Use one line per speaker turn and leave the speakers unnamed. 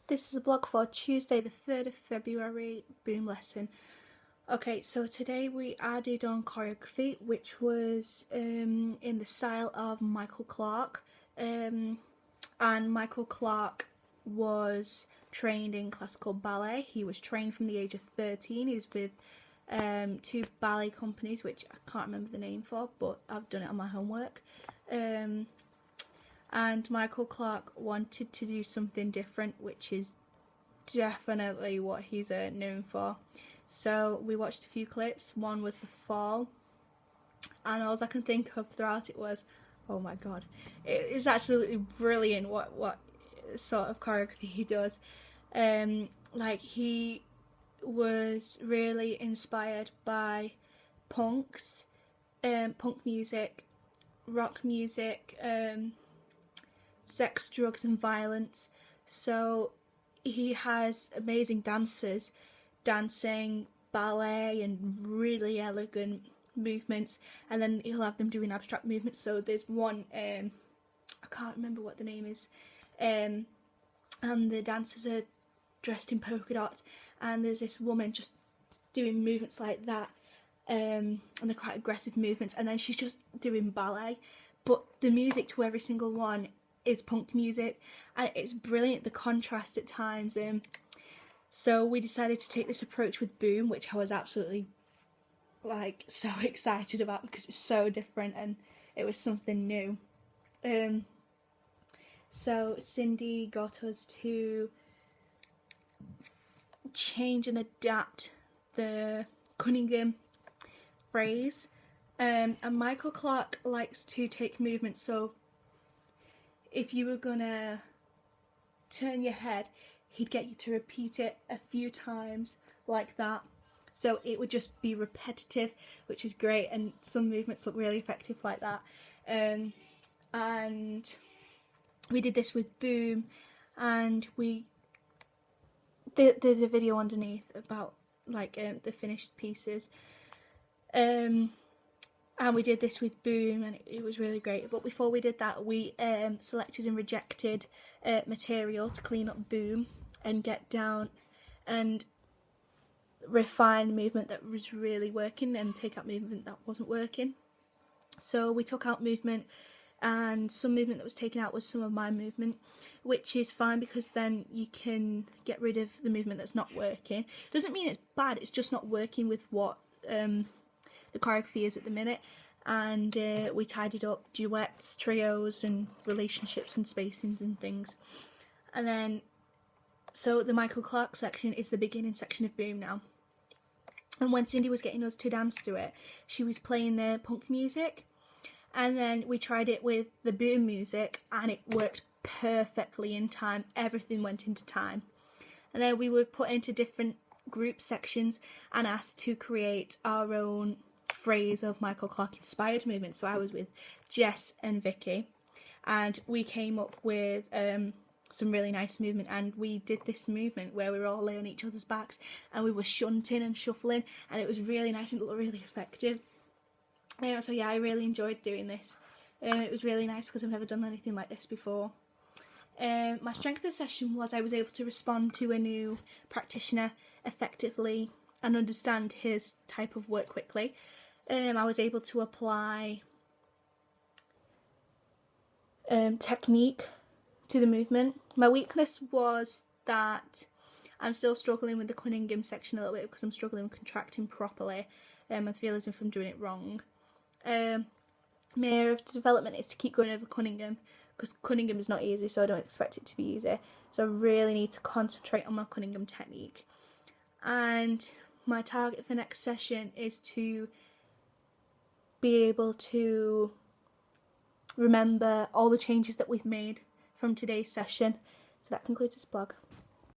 This is a blog for Tuesday the 3rd of February, Boom lesson. Okay, so today we added on choreography, which was in the style of Michael Clark. And Michael Clark was trained in classical ballet. He was trained from the age of 13. He was with two ballet companies, which I can't remember the name for, but I've done it on my homework. And Michael Clark wanted to do something different, which is definitely what he's known for. So we watched a few clips. One was The Fall, and all I can think of throughout it was, oh my god, it is absolutely brilliant what sort of choreography he does. Like, he was really inspired by punk music, rock music, sex, drugs and violence. So he has amazing dancers dancing ballet and really elegant movements, and then he'll have them doing abstract movements. So there's one, I can't remember what the name is, and the dancers are dressed in polka dots, and there's this woman just doing movements like that, and they're quite aggressive movements, and then she's just doing ballet, but the music to every single one is punk music, and it's brilliant, the contrast at times. So we decided to take this approach with Boom, which I was absolutely so excited about because it's so different and it was something new. So Cindy got us to change and adapt the Cunningham phrase, and Michael Clark likes to take movement, so if you were gonna turn your head, he'd get you to repeat it a few times like that. So it would just be repetitive, which is great, and some movements look really effective like that. And we did this with Boom, and there's a video underneath about the finished pieces. And we did this with Boom, and it was really great. But before we did that, we selected and rejected material to clean up Boom and get down and refine movement that was really working and take out movement that wasn't working. So we took out movement, and some movement that was taken out was some of my movement, which is fine because then you can get rid of the movement that's not working. Doesn't mean it's bad, it's just not working with what the choreography is at the minute. And we tidied up duets, trios and relationships and spacings and things. And then, so the Michael Clark section is the beginning section of Boom now. And when Cindy was getting us to dance to it, she was playing the punk music, and then we tried it with the Boom music, and it worked perfectly in time. Everything went into time. And then we were put into different group sections and asked to create our own phrase of Michael Clark inspired movement. So I was with Jess and Vicky, and we came up with some really nice movement, and we did this movement where we were all laying on each other's backs and we were shunting and shuffling, and it was really nice and it looked really effective. So yeah, I really enjoyed doing this. It was really nice because I've never done anything like this before. My strength of the session was I was able to respond to a new practitioner effectively and understand his type of work quickly. I was able to apply technique to the movement. My weakness was that I'm still struggling with the Cunningham section a little bit because I'm struggling with contracting properly. I feel as if I'm doing it wrong. My area of development is to keep going over Cunningham, because Cunningham is not easy, so I don't expect it to be easy. So I really need to concentrate on my Cunningham technique. And my target for next session is to be able to remember all the changes that we've made from today's session. So that concludes this blog.